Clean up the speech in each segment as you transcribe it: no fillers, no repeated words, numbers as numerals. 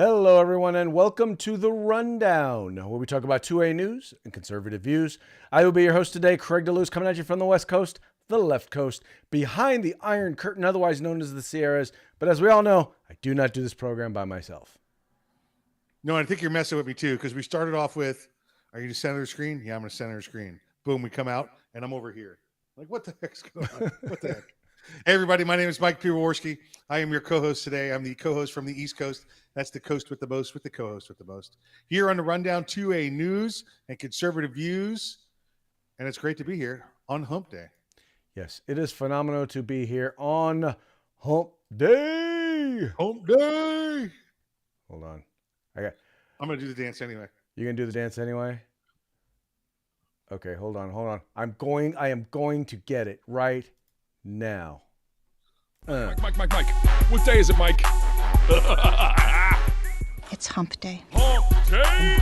Hello, everyone, and welcome to The Rundown, where we talk about 2A news and conservative views. I will be your host today, Craig DeLuz, coming at you from the West Coast, the left coast, behind the Iron Curtain, otherwise known as the Sierras. But as we all know, I do not do this program by myself. No, I think you're messing with me, too, because we started off with, are you the center of the screen? Yeah, I'm going to center the screen. Boom, we come out, and I'm over here. Like, what the heck's going on? What the heck? Hey, everybody, my name is Mike Piwowarski. I am your co-host today. I'm the co-host from the East Coast. That's the coast with the most, with the co-host with the most. Here on the Rundown, 2A news and conservative views. And it's great to be here on Hump Day. Yes, it is phenomenal to be here on Hump Day. Hump Day. Hold on. I'm going to do the dance anyway. You going to do the dance anyway? Okay, hold on. I am going to get it right now. Mike. What day is it, Mike? It's Hump Day. Hump Day.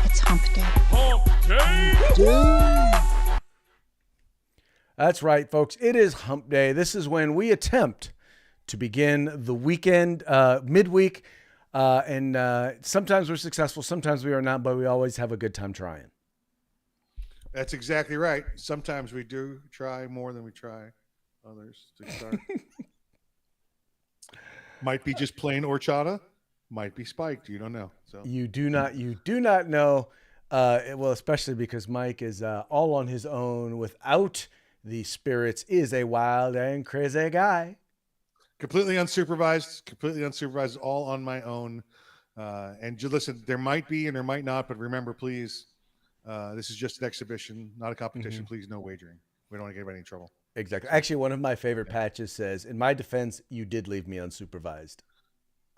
It's Hump Day. Hump Day. That's right, folks. It is Hump Day. This is when we attempt to begin the weekend, midweek, and sometimes we're successful, sometimes we are not, but we always have a good time trying. That's exactly right. Sometimes we do try more than we try others to start. Might be just plain horchata, might be spiked. You don't know. So you do not know. Well, especially because Mike is all on his own without the spirits. Is a wild and crazy guy. Completely unsupervised, all on my own. And listen, there might be and there might not, but remember, please, this is just an exhibition, not a competition. Mm-hmm. Please, no wagering. We don't want to get anybody in trouble. Exactly. Actually, one of my favorite patches says, in my defense, you did leave me unsupervised.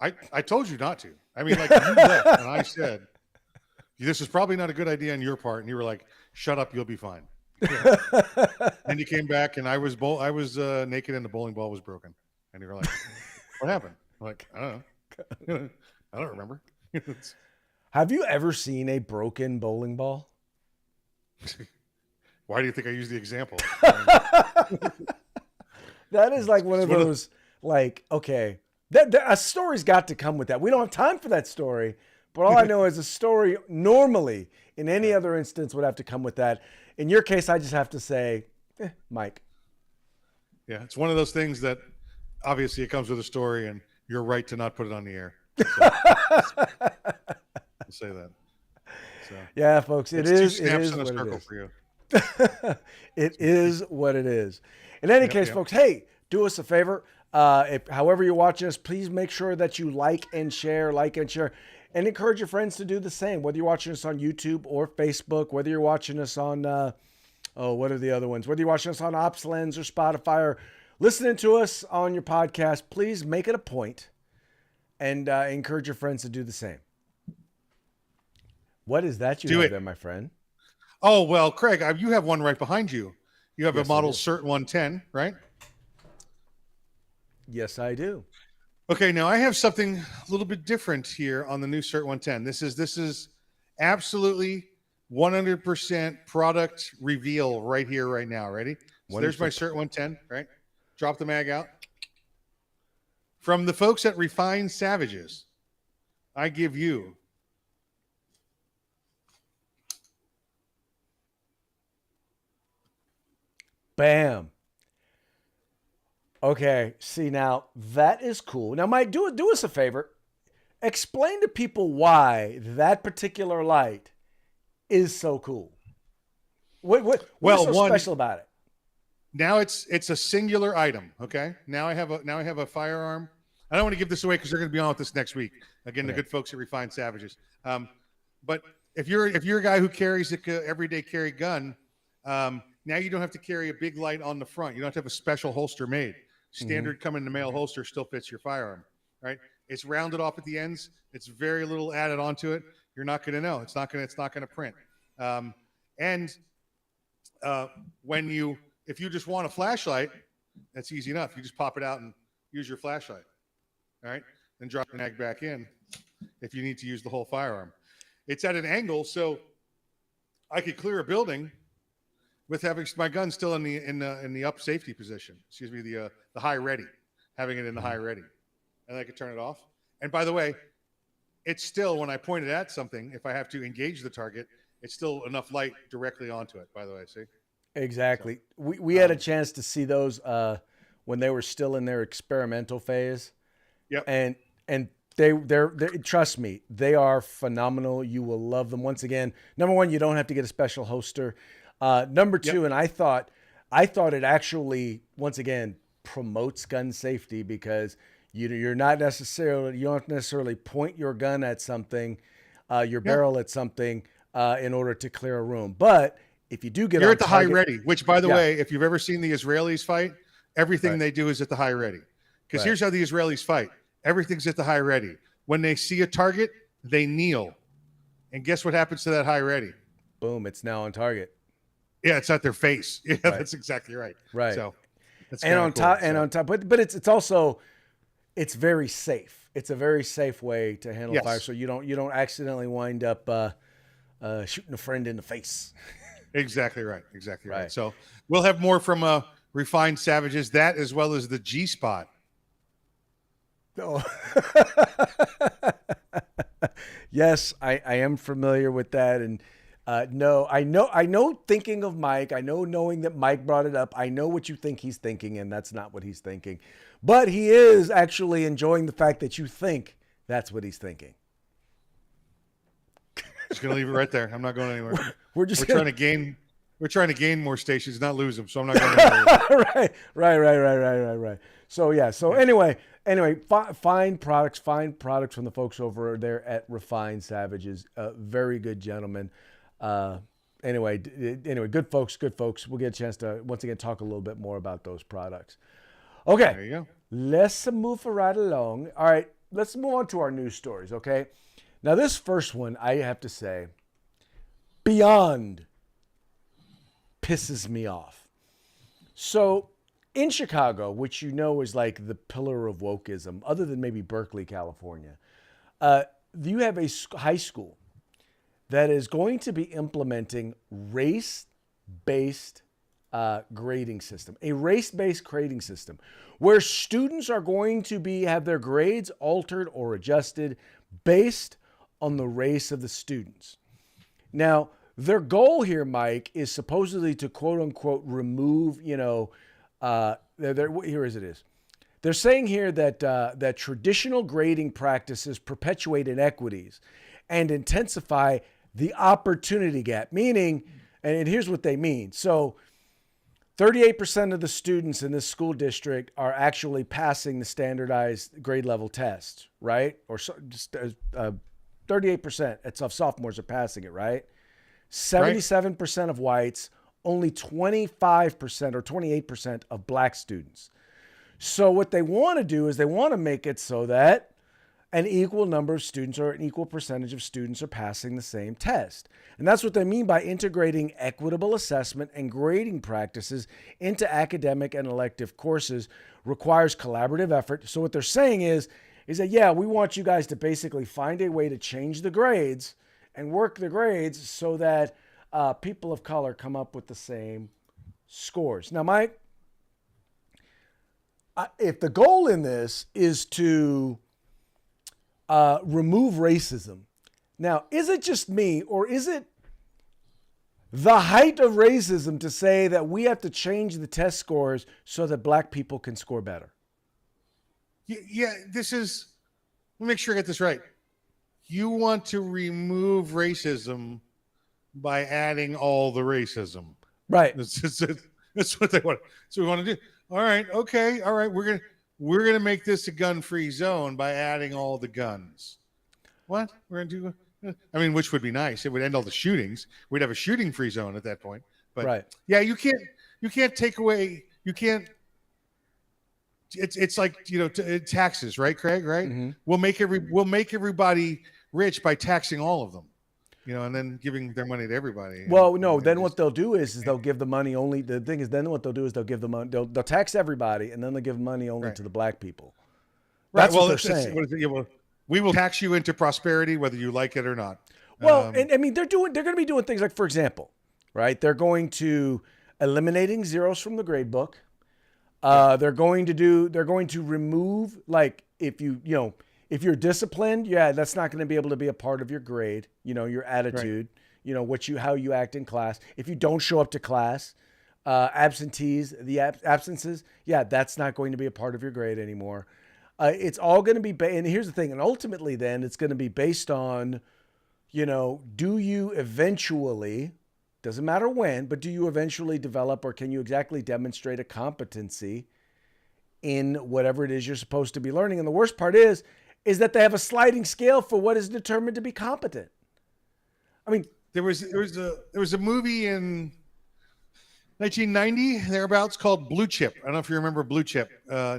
I told you not to. I mean, like, you left, and I said, this is probably not a good idea on your part. And you were like, shut up, you'll be fine. Yeah. And you came back, and I was naked, and the bowling ball was broken. And you were like, what happened? I'm like, I don't know. I don't remember. Have you ever seen a broken bowling ball? Why do you think I use the example? That is like one of those, like, okay, a story's got to come with that. We don't have time for that story, but all I know is a story normally in any other instance would have to come with that. In your case, I just have to say, Mike. Yeah, it's one of those things that obviously it comes with a story, and you're right to not put it on the air. So, I'll say that. So, yeah, folks, it is in a what circle it is. For you. It is what it is. In any case, folks, hey, do us a favor. However you're watching us, please make sure that you like and share, and encourage your friends to do the same. Whether you're watching us on YouTube or Facebook, whether you're watching us on, what are the other ones? Whether you're watching us on OpsLens or Spotify or listening to us on your podcast, please make it a point and encourage your friends to do the same. What is that you have there, my friend? Oh, well, Craig, you have one right behind you. You have a model Cert 110, right? Yes, I do. Okay, now I have something a little bit different here on the new Cert 110. This is absolutely 100% product reveal right here, right now. Ready? So there's my Cert 110, right? Drop the mag out. From the folks at Refined Savages, I give you bam. Okay, see, now that is cool. Now, Mike, do us a favor. Explain to people why that particular light is so cool. What's so special about it? Now it's a singular item. Okay. Now I have a firearm. I don't want to give this away because they're going to be on with this next week. Again, the good folks at Refined Savages. But if you're a guy who carries an everyday carry gun, now you don't have to carry a big light on the front. You don't have to have a special holster made. Standard come in the mail holster still fits your firearm, right? It's rounded off at the ends. It's very little added onto it. You're not going to know. It's not going to print. If you just want a flashlight, that's easy enough. You just pop it out and use your flashlight, all right? Then drop the mag back in if you need to use the whole firearm. It's at an angle, so I could clear a building with having my gun still in the up safety position. Excuse me, the high ready, having it in the high ready. and I could turn it off. And by the way, it's still, when I point it at something, if I have to engage the target, it's still enough light directly onto it, by the way. See? Exactly. So, we had a chance to see those when they were still in their experimental phase. Yep. And they're trust me, they are phenomenal. You will love them. Once again, number one, you don't have to get a special holster. Number two, and I thought it actually, once again, promotes gun safety because you don't necessarily point your gun at something, your barrel at something in order to clear a room. But if you do get, you're at the high ready, which, by the way, if you've ever seen the Israelis fight, everything they do is at the high ready. Because here's how the Israelis fight: everything's at the high ready. When they see a target, they kneel, and guess what happens to that high ready? Boom! It's now on target. Yeah, it's at their face. Yeah, that's exactly right. Right. So, that's on top, but it's also, it's very safe. It's a very safe way to handle fire, so you don't accidentally wind up shooting a friend in the face. Exactly right. Exactly right. So we'll have more from Refined Savages, that as well as the G Spot. Oh. Yes, I am familiar with that, and no, I know. Thinking of Mike, knowing that Mike brought it up, I know what you think he's thinking, and that's not what he's thinking. But he is actually enjoying the fact that you think that's what he's thinking. Just gonna leave it right there. I'm not going anywhere. We're trying to gain more stations, not lose them. So I'm not going anywhere. Right. So yeah. So anyway, find products from the folks over there at Refined Savages. Very good gentlemen. Anyway, good folks. We'll get a chance to once again talk a little bit more about those products. Okay. There you go. Let's move right along. All right. Let's move on to our news stories. Okay. Now this first one, I have to say, beyond pisses me off. So in Chicago, which you know is like the pillar of wokeism, other than maybe Berkeley, California, you have a high school that is going to be implementing race-based grading system, a race-based grading system where students are going to have their grades altered or adjusted based on the race of the students. Now, their goal here, Mike, is supposedly to quote unquote remove, here as it is. They're saying here that traditional grading practices perpetuate inequities and intensify the opportunity gap, meaning, and here's what they mean. So 38% of the students in this school district are actually passing the standardized grade level test, right? Or so, just 38% of sophomores are passing it, right? 77% of whites, only 25% or 28% of black students. So what they want to do is they want to make it so that an equal number of students or an equal percentage of students are passing the same test. And that's what they mean by integrating equitable assessment and grading practices into academic and elective courses requires collaborative effort. So what they're saying is that, yeah, we want you guys to basically find a way to change the grades and work the grades so that people of color come up with the same scores. Now, Mike, if the goal in this is to remove racism, now, is it just me or is it the height of racism to say that we have to change the test scores so that black people can score better? Yeah, let me make sure I get this right. You want to remove racism by adding all the racism. Right. That's what they want. So we want to do. All right. Okay. All right. We're gonna make this a gun-free zone by adding all the guns. What? We're gonna do? I mean, which would be nice. It would end all the shootings. We'd have a shooting-free zone at that point. But right. Yeah, you can't take away. You can't. It's like, taxes, right, Craig? Right. Mm-hmm. We'll make everybody rich by taxing all of them. And then giving their money to everybody. Well, no. Then what they'll do is they'll give the money only. The thing is, then what they'll do is they'll give the money. They'll tax everybody, and then they'll give money only to the black people. That's what they're saying. We will tax you into prosperity, whether you like it or not. Well, and I mean, they're going to be doing things like, for example, right? They're going to eliminating zeros from the grade book. They're going to remove, like, if if you're disciplined, yeah, that's not going to be able to be a part of your grade, your attitude, how you act in class. If you don't show up to class, absences, yeah, that's not going to be a part of your grade anymore. It's all going to be, and here's the thing, and ultimately then it's going to be based on, do you eventually, doesn't matter when, but do you eventually develop, or can you exactly demonstrate a competency in whatever it is you're supposed to be learning? And the worst part is that they have a sliding scale for what is determined to be competent. I mean, there was a movie in 1990 thereabouts called Blue Chip. I don't know if you remember Blue Chip.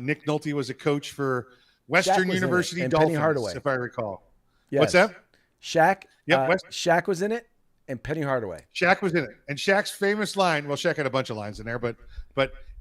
Nick Nolte was a coach for Western University Dolphins, Penny Hardaway, if I recall. Yes. What's that? Shaq. Yep. Shaq was in it, and Penny Hardaway. Shaq was in it, and Shaq's famous line. Well, Shaq had a bunch of lines in there, but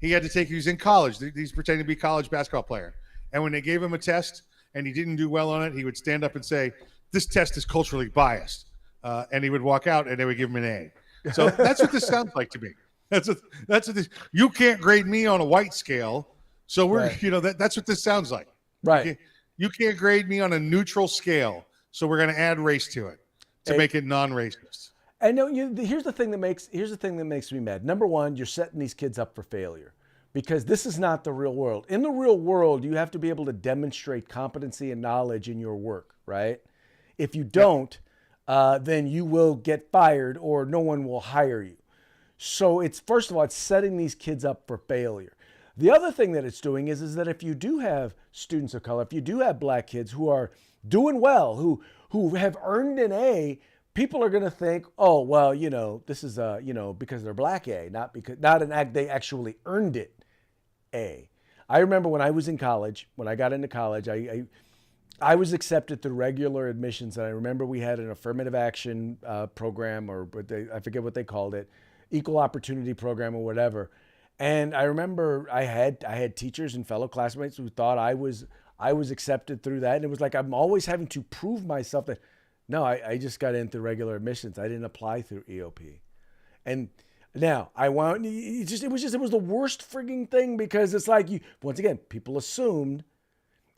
he had to take. He was in college. He's pretending to be a college basketball player, and when they gave him a test and he didn't do well on it, he would stand up and say, "This test is culturally biased," and he would walk out, and they would give him an A. So that's what this sounds like to me. That's what this. You can't grade me on a white scale, so we're right. That's what this sounds like. Right. You can't grade me on a neutral scale, so we're going to add race to it to make it non-racist. I know here's the thing that makes me mad. Number one, you're setting these kids up for failure, because this is not the real world. In the real world, you have to be able to demonstrate competency and knowledge in your work, right? If you don't, then you will get fired or no one will hire you. So it's, first of all, it's setting these kids up for failure. The other thing that it's doing is that if you do have students of color, if you do have black kids who are doing well, who have earned an A, people are going to think, oh, well, this is because they're black A, not an act they actually earned it A. I remember when I was in college, when I got into college, I was accepted through regular admissions, and I remember we had an affirmative action program, or I forget what they called it, equal opportunity program or whatever. And I remember I had teachers and fellow classmates who thought I was accepted through that. And it was like, I'm always having to prove myself that, no, I just got in through regular admissions. I didn't apply through EOP. And now it was the worst frigging thing, because it's like, once again, people assumed.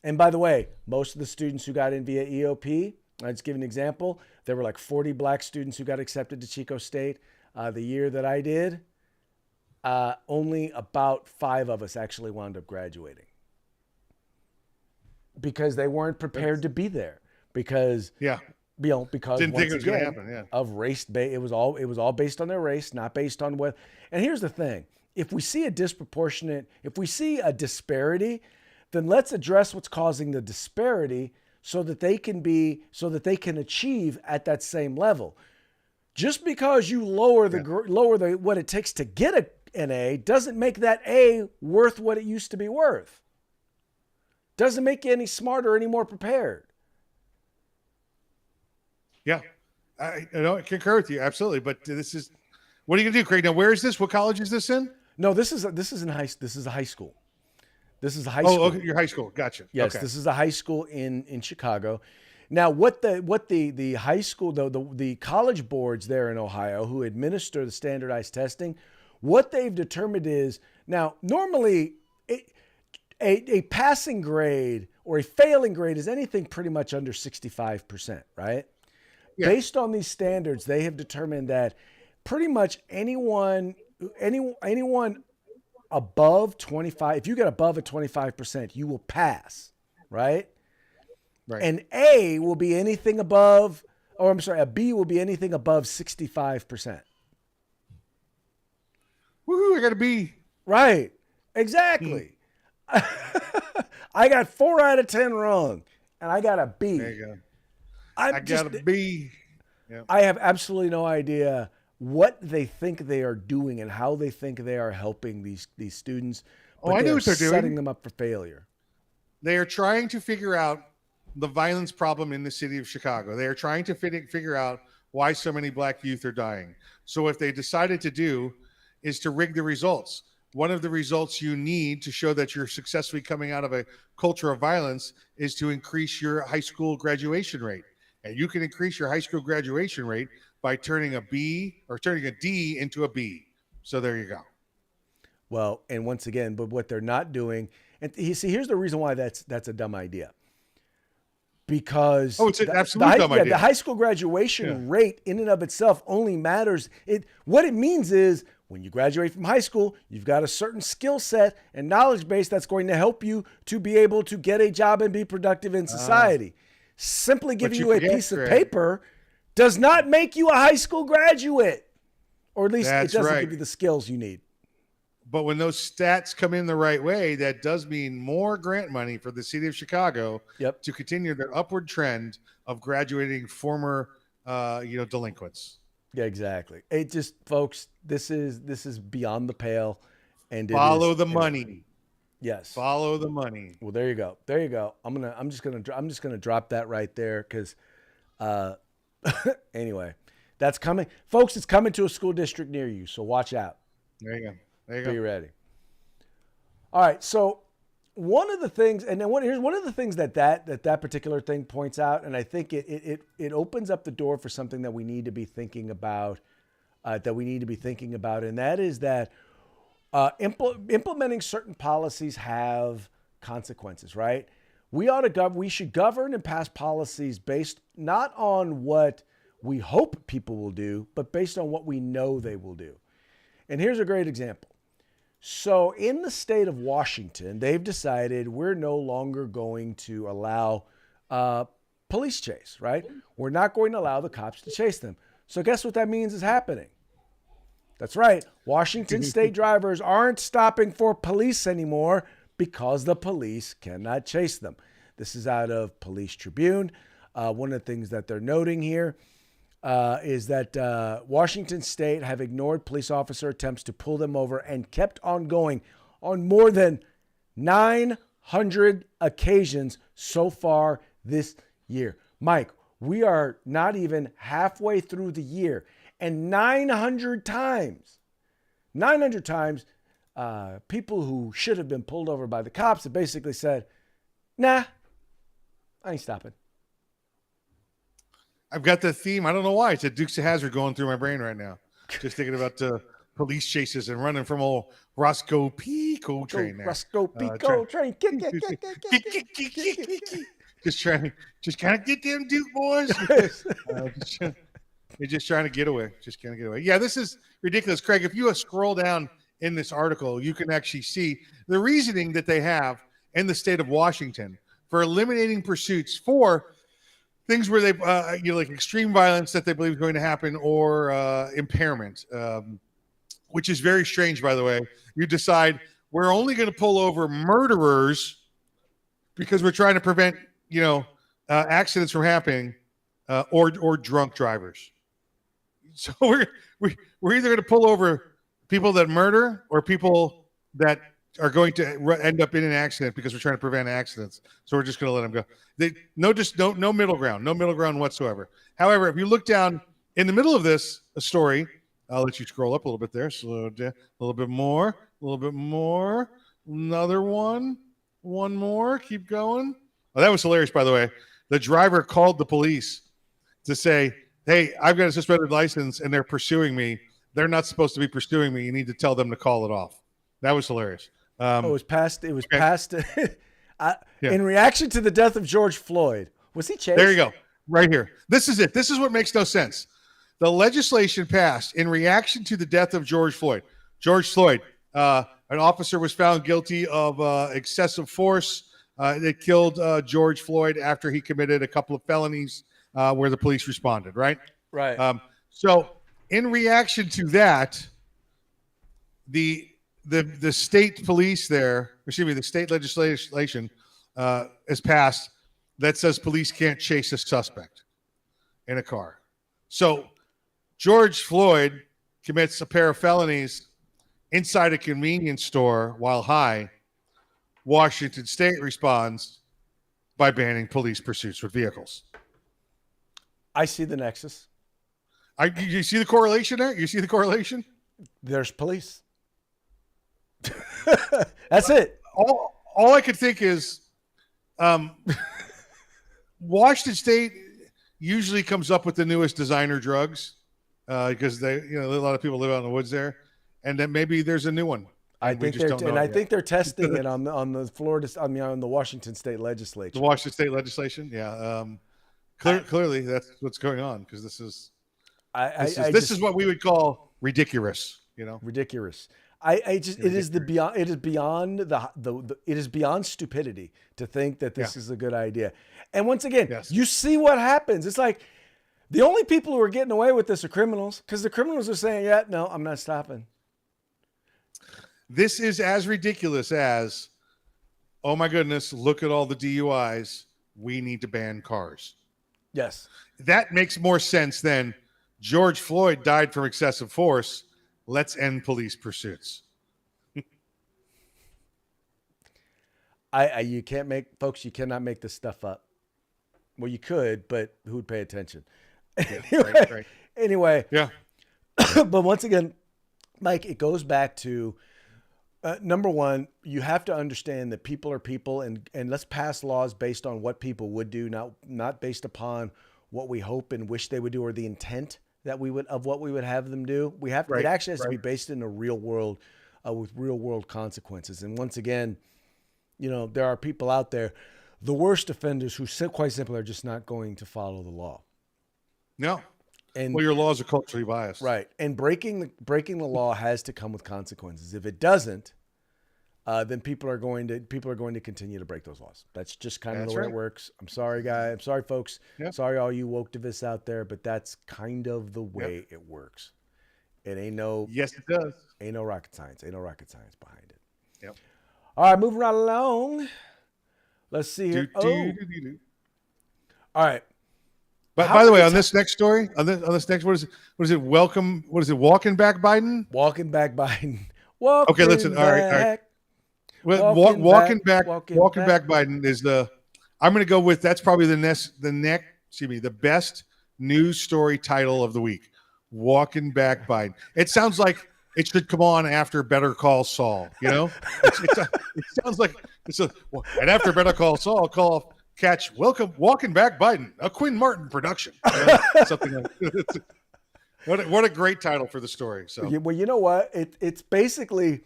And by the way, most of the students who got in via EOP, I'll just give an example. There were like 40 black students who got accepted to Chico State. The year that I did, only about 5 of us actually wound up graduating, because they weren't prepared to be there, because because didn't think it was going to happen. Yeah. Of race, it was all based on their race, not based on what. And here's the thing: if we see a disparity, then let's address what's causing the disparity, so that they can achieve at that same level. Just because you lower what it takes to get an A doesn't make that A worth what it used to be worth. Doesn't make you any smarter or any more prepared. Yeah, I concur with you absolutely. But what are you gonna do, Craig? Now, where is this? What college is this in? No, this is a high school. This is a high school. Oh, okay, your high school. Gotcha. Yes, okay. This is a high school in Chicago. Now, what the high school, the college boards there in Ohio who administer the standardized testing, what they've determined is, now normally a passing grade or a failing grade is anything pretty much under 65%, right? Yeah. Based on these standards, they have determined that pretty much anyone above 25, if you get above a 25%, you will pass, right? Right. And A will be anything above, a B will be anything above 65%. Woohoo, I got a B. Right. Exactly. I got 4 out of 10 wrong, and I got a B. There you go. I got a B. Yep. I have absolutely no idea what they think they are doing and how they think they are helping these students. But I know what they're doing. Setting them up for failure. They are trying to figure out the violence problem in the city of Chicago. They are trying to figure out why so many black youth are dying. So what they decided to do is to rig the results. One of the results you need to show that you're successfully coming out of a culture of violence is to increase your high school graduation rate. And you can increase your high school graduation rate by turning a B or turning a D into a B. So there you go. Well, and once again, but what they're not doing, And here's the reason why that's a dumb idea. Because it's an absolute dumb idea. The high school graduation rate in and of itself only matters. What it means is when you graduate from high school, you've got a certain skill set and knowledge base that's going to help you to be able to get a job and be productive in society. Simply giving you a piece of paper does not make you a high school graduate, or at least it doesn't give you the skills you need. But when those stats come in the right way, that does mean more grant money for the city of Chicago to continue their upward trend of graduating former, delinquents. Yeah, exactly. It just, folks, this is beyond the pale, and follow the money. Yes, follow the money. Well, there you go. There you go. I'm just gonna drop that right there because, anyway, that's coming, folks. It's coming to a school district near you, so watch out. There you go. There you go. Be ready. All right. So one of the things, and then here's one of the things that particular thing points out, and I think it opens up the door for something that we need to be thinking about, and that is that implementing certain policies have consequences, right? We should govern and pass policies based not on what we hope people will do, but based on what we know they will do. And here's a great example. So in the state of Washington, they've decided we're no longer going to allow police chase, right? We're not going to allow the cops to chase them. So guess what that means is happening? That's right. Washington state drivers aren't stopping for police anymore because the police cannot chase them. This is out of Police Tribune. One of the things that they're noting here is that Washington State have ignored police officer attempts to pull them over and kept on going on more than 900 occasions so far this year. Mike, we are not even halfway through the year, and 900 times, people who should have been pulled over by the cops have basically said, nah, I ain't stopping. I've got the theme. I don't know why. It's a Dukes of Hazzard going through my brain right now. Just thinking about police chases and running from old Roscoe Pico train there. Roscoe Pico train. Just kind of get them Duke boys. They're just trying to get away. Yeah, this is ridiculous. Craig, if you scroll down in this article, you can actually see the reasoning that they have in the state of Washington for eliminating pursuits for things where they, like extreme violence that they believe is going to happen or impairment, which is very strange, by the way. You decide we're only going to pull over murderers because we're trying to prevent, accidents from happening or drunk drivers. So we're either going to pull over people that murder or people that are going to end up in an accident because we're trying to prevent accidents. So we're just going to let them go. No middle ground, no middle ground whatsoever. However, if you look down in the middle of this story, I'll let you scroll up a little bit there. Slow down, a little bit more, another one more, keep going. Oh, that was hilarious, by the way. The driver called the police to say, hey, I've got a suspended license and they're pursuing me. They're not supposed to be pursuing me. You need to tell them to call it off. That was hilarious. It was passed. In reaction to the death of George Floyd. Was he chased? There you go. Right here. This is it. This is what makes no sense. The legislation passed in reaction to the death of George Floyd. George Floyd, an officer was found guilty of excessive force that killed George Floyd after he committed a couple of felonies where the police responded, right? Right. So in reaction to that, the state police there, the state legislation is passed that says police can't chase a suspect in a car. So George Floyd commits a pair of felonies inside a convenience store while high. Washington State responds by banning police pursuits with vehicles. I see the nexus. You see the correlation there? You see the correlation? There's police. That's it. All I could think is Washington State usually comes up with the newest designer drugs because a lot of people live out in the woods there, and then maybe there's a new one. I and we think just don't know. I it think they're testing it on the Florida, on the Washington State legislature. The Washington State legislation, yeah. Clearly, that's what's going on because this is what we would call ridiculous. Ridiculous. It is beyond it is beyond stupidity to think that this is a good idea. And once again, you see what happens. It's like the only people who are getting away with this are criminals, because the criminals are saying, "Yeah, no, I'm not stopping." This is as ridiculous as, oh my goodness, look at all the DUIs. We need to ban cars. Yes. That makes more sense than George Floyd died from excessive force. Let's end police pursuits. You can't you cannot make this stuff up. Well, you could, but who'd pay attention? Right. Anyway. Yeah. But once again, Mike, it goes back to, number one, you have to understand that people are people, and let's pass laws based on what people would do, not based upon what we hope and wish they would do or the intent that what we would have them do. It actually has to be based in the real world, with real world consequences. And once again, there are people out there, the worst offenders, who quite simply are just not going to follow the law. No. And your laws are culturally biased. Right. And breaking the law has to come with consequences. If it doesn't, then people are going to continue to break those laws. That's just kind of the way it works. I'm sorry, guys. I'm sorry, folks. Yep. Sorry, all you woketivists out there, but that's kind of the way it works. It ain't no. Yes, it does. Ain't no rocket science. Ain't no rocket science behind it. Yep. All right, moving right along. Let's see here. All right. But by the way, on this next story, what is it? Welcome. What is it? Walking back Biden. Walking back Biden. Okay, listen. All right. Well, walking back Biden is I'm going to go with, that's probably the best news story title of the week. Walking back Biden. It sounds like it should come on after Better Call Saul. It sounds like and after Better Call Saul, catch Walking Back Biden, a Quinn Martin production. Something like that. What a great title for the story. So well, you know what? It's basically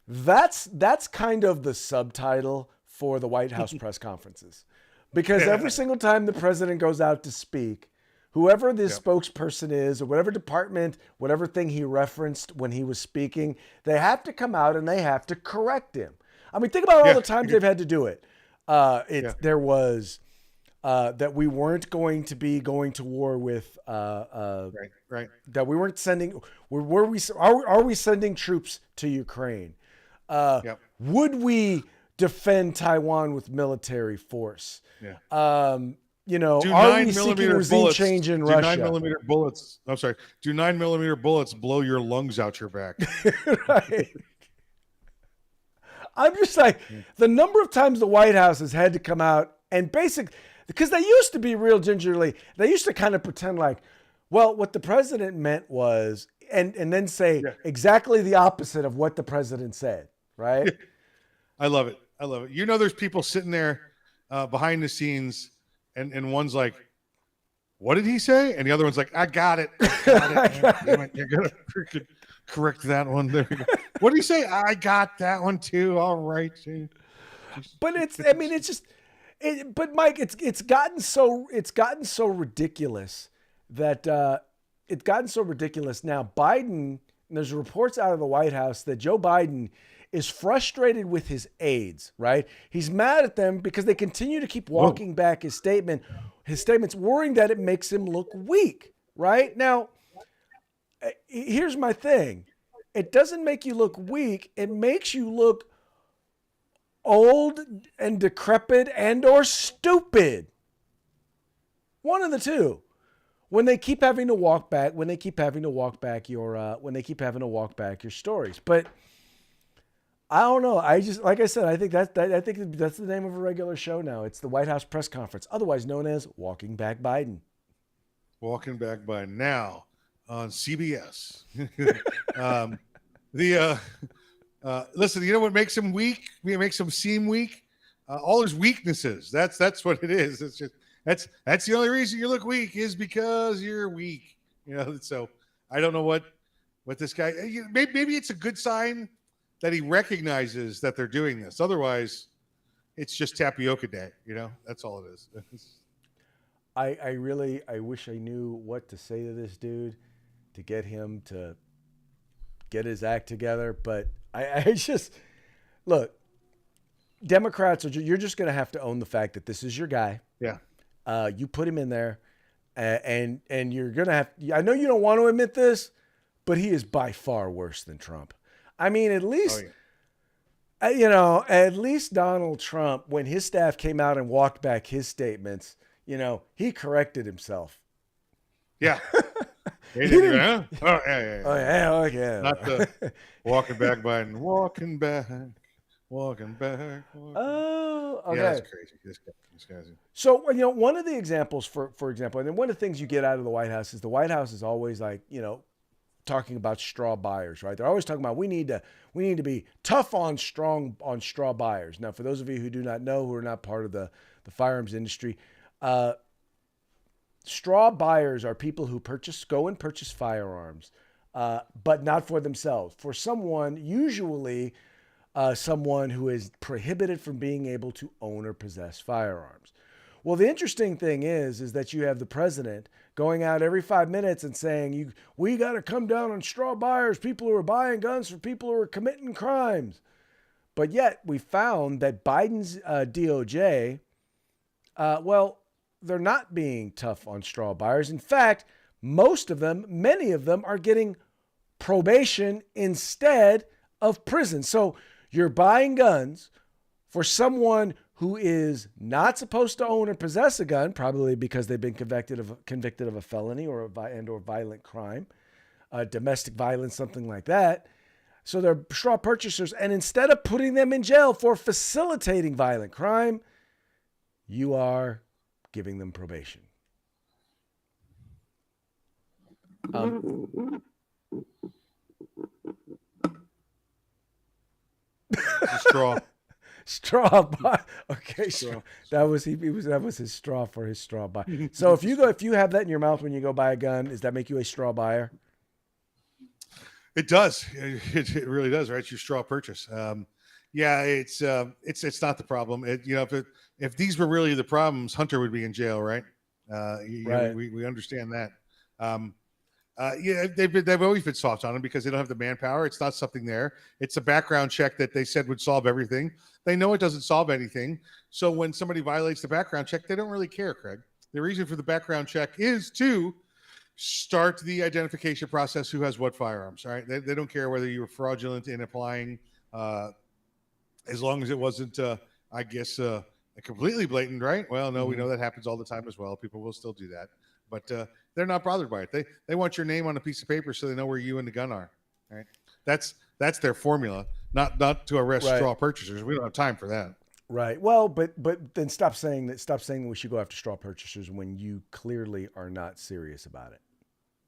that's kind of the subtitle for the White House press conferences, because every single time the president goes out to speak, whoever this spokesperson is, or whatever department, whatever thing he referenced when he was speaking, they have to come out and they have to correct him. I mean, think about all the times they've had to do it. There was that we weren't going to be going to war with right. That we weren't sending. Are we sending troops to Ukraine? Would we defend Taiwan with military force? Yeah. Are we seeking regime change in Russia? 9mm bullets. I'm sorry. Do 9mm bullets blow your lungs out your back? Right. I'm just like, the number of times the White House has had to come out and because they used to be real gingerly. They used to kind of pretend like, well, what the president meant was, and then say exactly the opposite of what the president said, right? I love it. There's people sitting there behind the scenes, and one's like, what did he say? And the other one's like, I got it. Damn it. You're going to freaking correct that one. There we go. What did he say? I got that one too. All right. But but Mike, it's gotten so ridiculous that it's gotten so ridiculous now. Biden, there's reports out of the White House that Joe Biden is frustrated with his aides, right? He's mad at them because they continue to keep walking back his statements, worrying that it makes him look weak, right? Now, here's my thing. It doesn't make you look weak. It makes you look old and decrepit and or stupid. One of the two. When they keep having to walk back your stories. But I don't know. I just, like I said, I think that's the name of a regular show now. It's the White House press conference, otherwise known as Walking Back Biden. Walking Back Biden now on CBS. Listen, you know what makes him weak? It makes him seem weak. All his weaknesses. That's what it is. It's just that's the only reason you look weak is because you're weak. So I don't know what this guy. Maybe it's a good sign that he recognizes that they're doing this. Otherwise, it's just tapioca day. That's all it is. I wish I knew what to say to this dude to get him to get his act together. But I just look, Democrats you're just going to have to own the fact that this is your guy. Yeah. You put him in there, and you're going to have. I know you don't want to admit this, but he is by far worse than Trump. I mean, at least. Oh, yeah. At least Donald Trump, when his staff came out and walked back his statements, he corrected himself. Yeah. They didn't, huh? Oh, yeah. Oh, yeah, okay. Not the walking back, Biden. Walking back. Oh, okay. Yeah, that's crazy. This guy's. So, one of the examples, for example, and then one of the things you get out of the White House is always like, talking about straw buyers, right? They're always talking about we need to be tough on straw buyers. Now, for those of you who do not know, who are not part of the firearms industry, straw buyers are people who go and purchase firearms, but not for themselves. For someone, usually someone who is prohibited from being able to own or possess firearms. Well, the interesting thing is that you have the president going out every 5 minutes and saying, we got to come down on straw buyers, people who are buying guns for people who are committing crimes. But yet we found that Biden's DOJ, they're not being tough on straw buyers. In fact, many of them are getting probation instead of prison. So you're buying guns for someone who is not supposed to own or possess a gun, probably because they've been convicted of a felony or violent crime, domestic violence, something like that. So they're straw purchasers. And instead of putting them in jail for facilitating violent crime, you are giving them probation. Straw. Straw buy. Okay, straw. That was his straw for his straw buy. So if you have that in your mouth when you go buy a gun, does that make you a straw buyer? It does. It really does, right? It's your straw purchase. Yeah, it's not the problem. If these were really the problems, Hunter would be in jail, right? Right. We understand that. Yeah, they've always been soft on him because they don't have the manpower. It's not something there. It's a background check that they said would solve everything. They know it doesn't solve anything. So when somebody violates the background check, they don't really care, Craig. The reason for the background check is to start the identification process, who has what firearms, all right? They don't care whether you were fraudulent in applying, as long as it wasn't, completely blatant, right? Well, no, we know that happens all the time as well. People will still do that. But they're not bothered by it. They want your name on a piece of paper so they know where you and the gun are. Right? That's their formula. Not to arrest straw purchasers. We don't have time for that. Right. Well, but then stop saying that. Stop saying that we should go after straw purchasers when you clearly are not serious about it.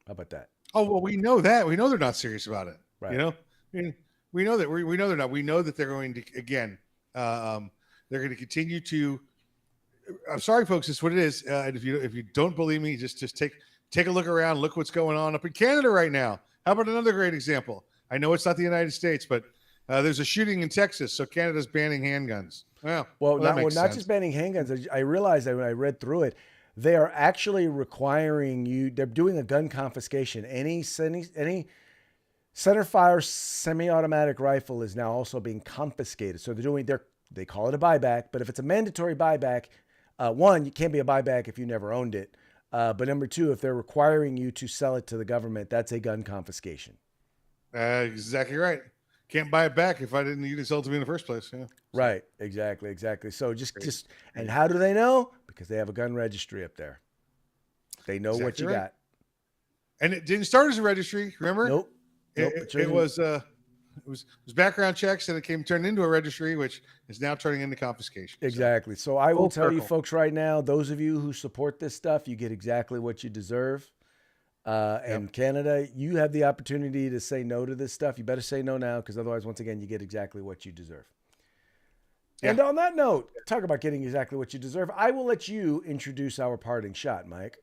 How about that? Oh well, we know that. We know they're not serious about it. Right. You know, we know that. We know they're not. We know that they're going to again. They're going to continue to. I'm sorry, folks. It's what it is. And if you don't believe me, just take a look around. Look what's going on up in Canada right now. How about another great example? I know it's not the United States, but there's a shooting in Texas, so Canada's banning handguns. Well, not just banning handguns. I realized that when I read through it, they are actually requiring you. They're doing a gun confiscation. Any centerfire semi-automatic rifle is now also being confiscated. So they call it a buyback, but if it's a mandatory buyback. One, you can't be a buyback if you never owned it. But number two, if they're requiring you to sell it to the government, that's a gun confiscation. Exactly right. Can't buy it back if you didn't sell it to me in the first place. Yeah. Right. Exactly. So and how do they know? Because they have a gun registry up there. They know what you got. And it didn't start as a registry. Remember? Nope. It was background checks, and it turned into a registry, which is now turning into confiscation. Exactly. So I will tell you folks right now, those of you who support this stuff, you get exactly what you deserve. And Canada, you have the opportunity to say no to this stuff. You better say no now, because otherwise, once again, you get exactly what you deserve. Yeah. And on that note, talk about getting exactly what you deserve. I will let you introduce our parting shot, Mike.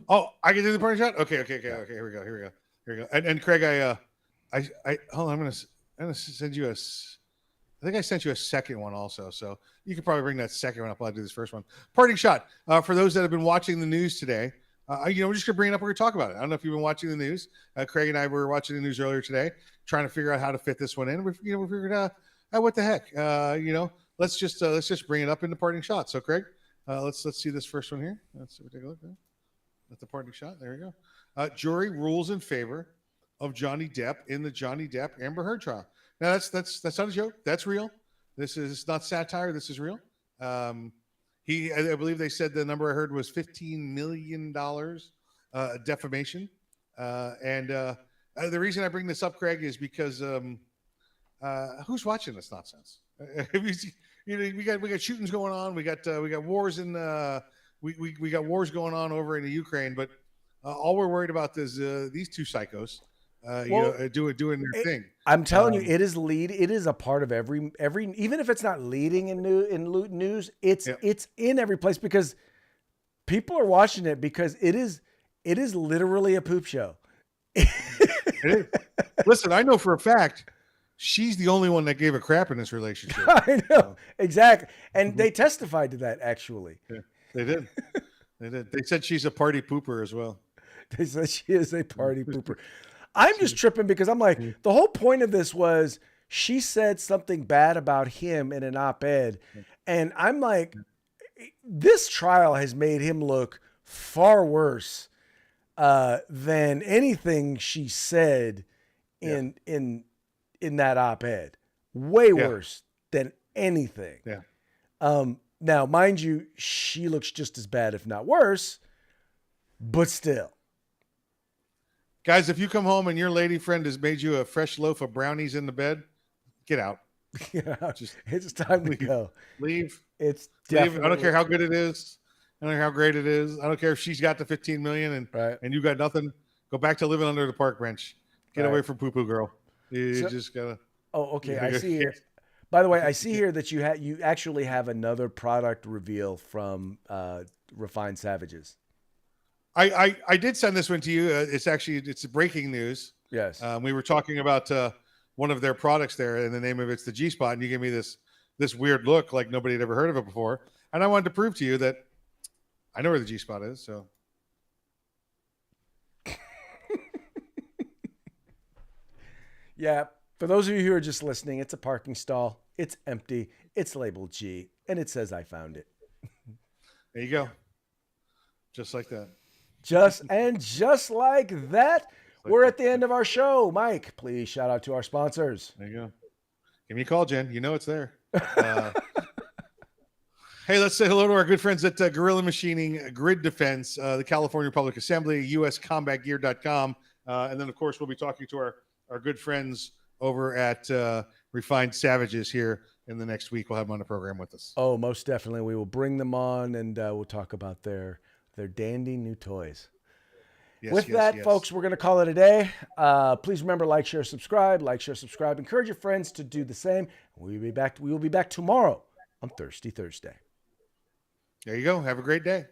Oh, I can do the parting shot? Okay. Here we go. And Craig, I hold on. I'm gonna send you I think I sent you a second one also, so you could probably bring that second one up while I do this first one. Parting shot for those that have been watching the news today. We're just gonna bring it up. We're gonna talk about it. I don't know if you've been watching the news. Craig and I were watching the news earlier today, trying to figure out how to fit this one in. We figured out what the heck. Let's just bring it up in the parting shot. So, Craig, let's see this first one here. Let's take a look. At the parting shot. There we go. Jury rules in favor of Johnny Depp in the Johnny Depp Amber Heard trial. Now that's not a joke. That's real. This is not satire. This is real. I believe they said the number I heard was $15 million defamation. And the reason I bring this up, Craig, is because who's watching this nonsense? We got shootings going on. We got wars in we got wars going on over in the Ukraine, but all we're worried about is these two psychos. Doing their thing. I'm telling you, it is a part of every even if it's not leading in news, it's in every place because people are watching it because it is literally a poop show. It is. Listen, I know for a fact she's the only one that gave a crap in this relationship. I know exactly, and they testified to that actually. Yeah, they did. They said she's a party pooper as well. They said she is a party pooper. I'm just tripping because I'm like, the whole point of this was she said something bad about him in an op-ed. And I'm like, this trial has made him look far worse than anything she said in that op-ed. Way worse than anything. Yeah. Now, mind you, she looks just as bad, if not worse, but still. Guys, if you come home and your lady friend has made you a fresh loaf of brownies in the bed, get out. Yeah, it's time to go. Leave. It's leave. I don't care how good it is. I don't care how great it is. I don't care if she's got the 15 million and you got nothing. Go back to living under the park bench. Get away from poo-poo girl. You just gotta. Oh, okay. I see here. By the way, I see here that you actually have another product reveal from Refined Savages. I did send this one to you. It's breaking news. Yes. We were talking about one of their products there, and the name of it's the G Spot, and you gave me this weird look like nobody had ever heard of it before, and I wanted to prove to you that I know where the G Spot is. So, yeah. For those of you who are just listening, it's a parking stall. It's empty. It's labeled G, and it says I found it. There you go. Just like that. Just like that, we're at the end of our show. Mike, please shout out to our sponsors. There you go. Give me a call, Jen. You know it's there. Hey, let's say hello to our good friends at Gorilla Machining, Grid Defense, the California Public Assembly, uscombatgear.com. And then, of course, we'll be talking to our good friends over at Refined Savages here in the next week. We'll have them on the program with us. Oh, most definitely. We will bring them on, and we'll talk about their dandy new toys. With that, folks, we're going to call it a day. Please remember, like, share, subscribe. Encourage your friends to do the same. We will be back tomorrow on Thirsty Thursday. There you go. Have a great day.